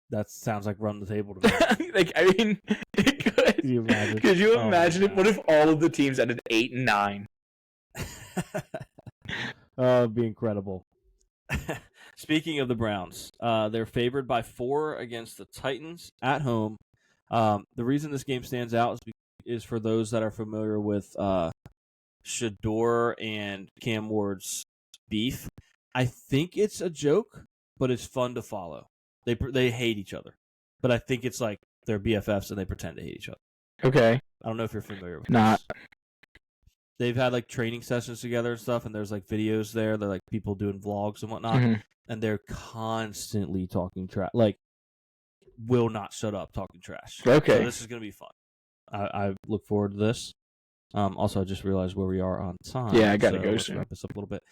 Speaker 1: that sounds like run the table to me.
Speaker 2: It could.
Speaker 1: Could you imagine?
Speaker 2: Could you imagine it? What if all of the teams ended 8-9?
Speaker 1: It'd be incredible. Speaking of the Browns, they're favored by 4 against the Titans at home. The reason this game stands out is for those that are familiar with Shador and Cam Ward's beef. I think it's a joke, but it's fun to follow. They hate each other, but I think it's like they're BFFs and they pretend to hate each other.
Speaker 2: Okay.
Speaker 1: I don't know if you're familiar with
Speaker 2: Not.
Speaker 1: this. They've had like training sessions together and stuff, and there's like videos there. They're like people doing vlogs and whatnot, and they're constantly talking trash. Like, will not shut up talking trash.
Speaker 2: Okay.
Speaker 1: So this is gonna be fun. I look forward to this. Also, I just realized where we are on time.
Speaker 2: Yeah, I gotta go soon.
Speaker 1: Wrap this up a little bit.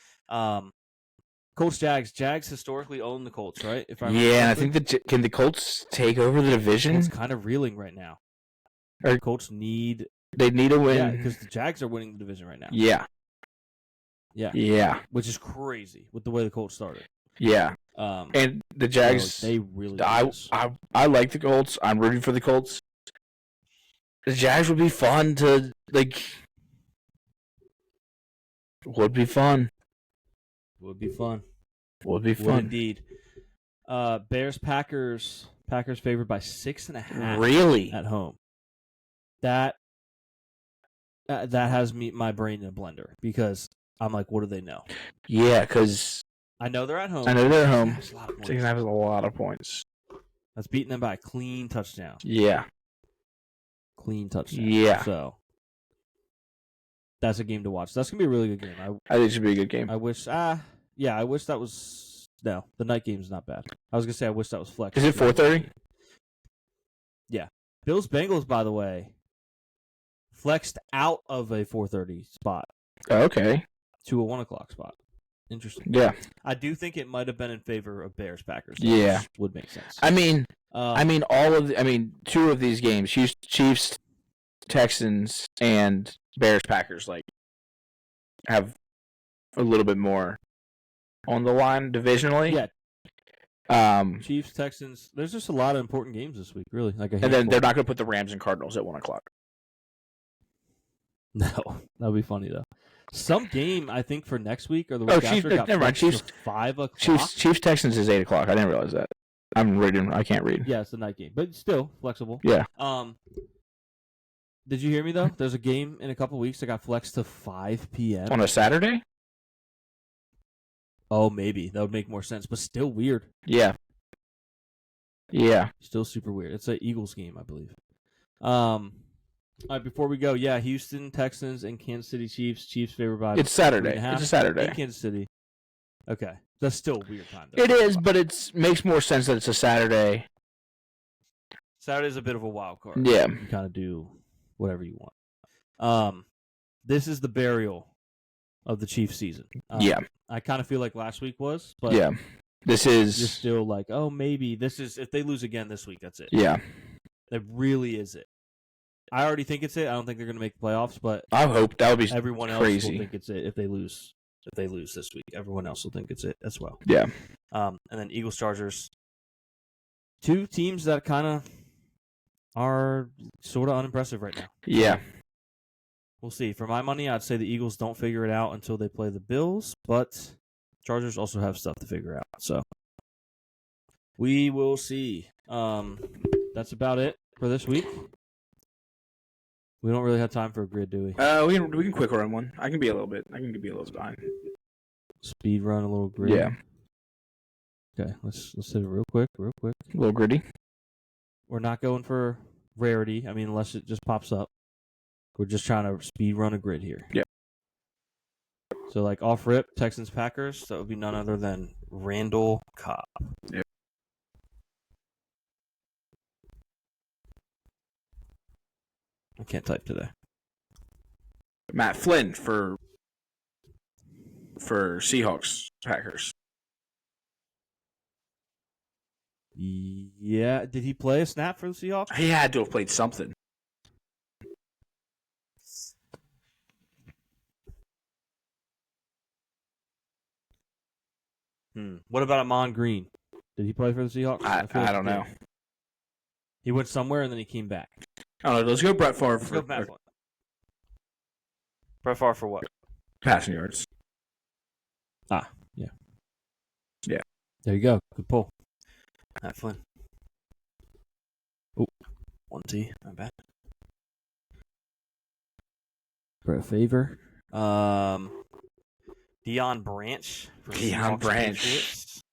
Speaker 1: Colts, Jags. Jags historically own the Colts, right?
Speaker 2: I think can the Colts take over the division?
Speaker 1: It's kind of reeling right now. The Colts need.
Speaker 2: They need a win.
Speaker 1: Yeah, because the Jags are winning the division right now.
Speaker 2: Yeah.
Speaker 1: Which is crazy with the way the Colts started.
Speaker 2: Yeah. And the Jags.
Speaker 1: They really.
Speaker 2: I like the Colts. I'm rooting for the Colts. The Jags would be fun to like. Would be fun.
Speaker 1: Would be fun.
Speaker 2: Would be fun.
Speaker 1: Would indeed. Bears, Packers. Packers favored by 6.5.
Speaker 2: Really?
Speaker 1: At home. That has my brain in a blender because I'm like, what do they know?
Speaker 2: Yeah, because
Speaker 1: I know they're at home.
Speaker 2: 6.5 is a lot of points.
Speaker 1: That's beating them by a clean touchdown.
Speaker 2: Yeah.
Speaker 1: Clean touchdown.
Speaker 2: Yeah.
Speaker 1: So that's a game to watch. That's gonna be a really good game.
Speaker 2: I think it should be a good game.
Speaker 1: I wish. I wish that was. No, the night game's not bad. I was gonna say I wish that was flex.
Speaker 2: Is it 4:30?
Speaker 1: Yeah. Bills Bengals, by the way, flexed out of a 4:30 spot.
Speaker 2: Okay.
Speaker 1: To a 1:00 spot. Interesting.
Speaker 2: Yeah.
Speaker 1: I do think it might have been in favor of Bears Packers.
Speaker 2: Yeah.
Speaker 1: Which would make sense.
Speaker 2: I mean, two of these games, Chiefs, Texans, and Bears Packers, like, have a little bit more on the line divisionally.
Speaker 1: Yeah. Chiefs, Texans. There's just a lot of important games this week, really. And
Speaker 2: then they're not going to put the Rams and Cardinals at 1:00.
Speaker 1: No, that would be funny though. Some game I think for next week or the week after.
Speaker 2: Never mind.
Speaker 1: Chiefs 5 o'clock.
Speaker 2: Chiefs Texans is 8 o'clock. I didn't realize that. I'm reading. I can't read.
Speaker 1: Yeah, it's the night game, but still flexible.
Speaker 2: Yeah.
Speaker 1: Did you hear me though? There's a game in a couple weeks that got flexed to 5 p.m.
Speaker 2: On a Saturday?
Speaker 1: Oh, maybe that would make more sense, but still weird.
Speaker 2: Yeah. Yeah.
Speaker 1: Still super weird. It's an Eagles game, I believe. All right, before we go, Houston Texans and Kansas City Chiefs. Chiefs favored by.
Speaker 2: It's Saturday. It's a Saturday.
Speaker 1: In Kansas City. Okay, that's still a weird time. Though.
Speaker 2: It is, but it makes more sense that it's a Saturday.
Speaker 1: Saturday's a bit of a wild card.
Speaker 2: Yeah.
Speaker 1: You kind of do whatever you want. This is the burial of the Chiefs season.
Speaker 2: Yeah.
Speaker 1: I kind of feel like last week was, but
Speaker 2: yeah. This is.
Speaker 1: You're still like, oh, maybe this is if they lose again this week, that's it.
Speaker 2: Yeah.
Speaker 1: That really is it. I already think it's it. I don't think they're going to make the playoffs, but
Speaker 2: I hope that would be
Speaker 1: everyone
Speaker 2: crazy.
Speaker 1: else will think it's it if they lose. If they lose this week, everyone else will think it's it as well.
Speaker 2: Yeah.
Speaker 1: And then Eagles Chargers. Two teams that kind of are sort of unimpressive right now.
Speaker 2: Yeah.
Speaker 1: We'll see. For my money, I'd say the Eagles don't figure it out until they play the Bills, but Chargers also have stuff to figure out. So we will see. That's about it for this week. We don't really have time for a grid, do we?
Speaker 2: We can quick run one. I can be a little bit behind.
Speaker 1: Speed run, a little grid.
Speaker 2: Yeah.
Speaker 1: Okay, let's hit it real quick.
Speaker 2: A little gritty.
Speaker 1: We're not going for rarity. I mean, unless it just pops up. We're just trying to speed run a grid here.
Speaker 2: Yeah.
Speaker 1: So, like, off rip, Texans Packers. That would be none other than Randall Cobb.
Speaker 2: Yep.
Speaker 1: I can't type today.
Speaker 2: Matt Flynn for Seahawks Packers.
Speaker 1: Yeah, did he play a snap for the Seahawks?
Speaker 2: He had to have played something.
Speaker 1: What about Amon Green? Did he play for the Seahawks?
Speaker 2: I don't know.
Speaker 1: He went somewhere and then he came back.
Speaker 2: I don't know. Let's go Brett Favre for
Speaker 1: Brett Favre for what?
Speaker 2: Passing yards.
Speaker 1: Yeah. Yeah. There you go. Good pull. Matt Flynn. Oh, 1T. Not bad. Brett Favre. Deion Branch.
Speaker 2: Deion Branch.
Speaker 1: Shout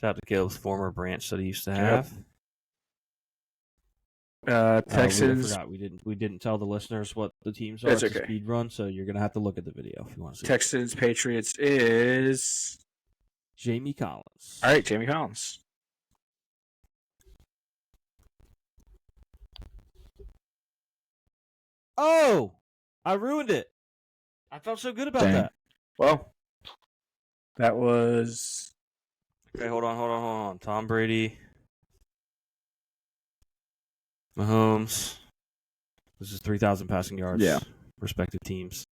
Speaker 1: out to Caleb's former branch that he used to have.
Speaker 2: Texans.
Speaker 1: I forgot we didn't tell the listeners what the teams are.
Speaker 2: It's okay.
Speaker 1: Speed run, so you're gonna have to look at the video if you want to see.
Speaker 2: Texans Patriots is
Speaker 1: Jamie Collins.
Speaker 2: All right, Jamie Collins.
Speaker 1: Oh, I ruined it. I felt so good about that.
Speaker 2: Well, that was.
Speaker 1: Okay, hold on. Tom Brady, Mahomes. This is 3,000 passing yards.
Speaker 2: Yeah.
Speaker 1: Respective teams.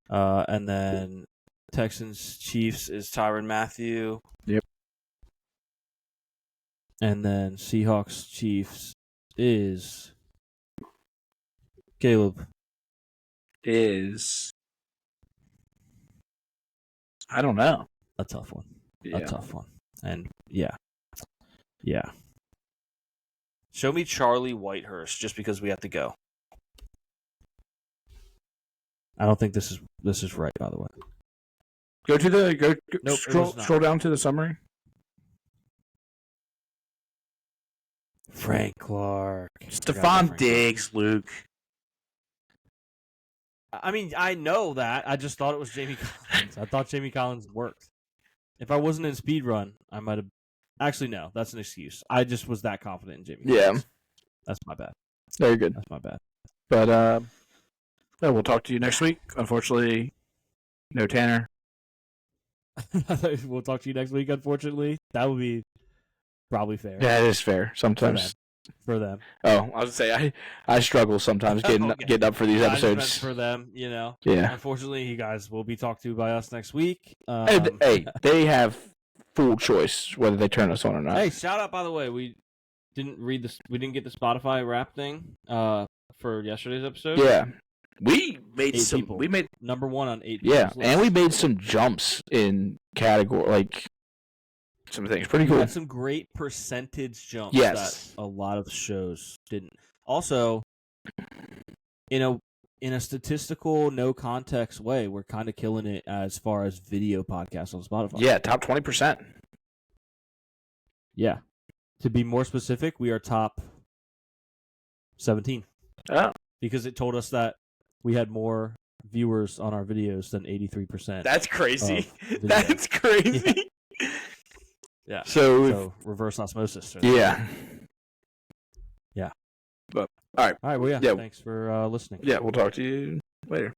Speaker 1: And then Texans Chiefs is Tyrann Mathieu.
Speaker 2: Yep.
Speaker 1: And then Seahawks Chiefs is Caleb.
Speaker 2: Is. I don't know.
Speaker 1: A tough one.
Speaker 2: Yeah.
Speaker 1: A tough one. And yeah. Show me Charlie Whitehurst just because we have to go. I don't think this is right, by the way.
Speaker 2: Go to the
Speaker 1: Nope,
Speaker 2: scroll down to the summary.
Speaker 1: Frank Clark.
Speaker 2: Stephon Diggs, Luke.
Speaker 1: I mean, I know that. I just thought it was Jamie Collins. I thought Jamie Collins worked. If I wasn't in speed run, I might have. Actually, no, that's an excuse. I just was that confident in Jamie Collins. That's my bad.
Speaker 2: Very good.
Speaker 1: That's my bad.
Speaker 2: But we'll talk to you next week. Unfortunately, no Tanner.
Speaker 1: We'll talk to you next week. Unfortunately, that would be probably fair.
Speaker 2: Yeah, it is fair sometimes.
Speaker 1: For them.
Speaker 2: Oh, I was gonna say I struggle sometimes getting up for these episodes.
Speaker 1: For them, you know.
Speaker 2: Yeah.
Speaker 1: Unfortunately, you guys will be talked to by us next week.
Speaker 2: Hey, they have full choice whether they turn us on or not.
Speaker 1: Hey, shout out by the way, we didn't get the Spotify rap thing for yesterday's episode.
Speaker 2: Yeah. We made
Speaker 1: 8
Speaker 2: some.
Speaker 1: people.
Speaker 2: We made
Speaker 1: number 1 on 8.
Speaker 2: Yeah, and we made some jumps in category, like some things. Pretty cool.
Speaker 1: We had some great percentage jumps
Speaker 2: Yes.
Speaker 1: that a lot of shows didn't. Also, in a statistical, no context way, we're kind of killing it as far as video podcasts on Spotify.
Speaker 2: Yeah, top 20%.
Speaker 1: Yeah. To be more specific, we are top 17.
Speaker 2: Oh.
Speaker 1: Because it told us that we had more viewers on our videos than 83%.
Speaker 2: That's crazy. That's crazy.
Speaker 1: Yeah.
Speaker 2: So
Speaker 1: reverse osmosis.
Speaker 2: Yeah.
Speaker 1: Yeah.
Speaker 2: But all right.
Speaker 1: All right. Well, yeah. Thanks for listening.
Speaker 2: Yeah, we'll talk to you later.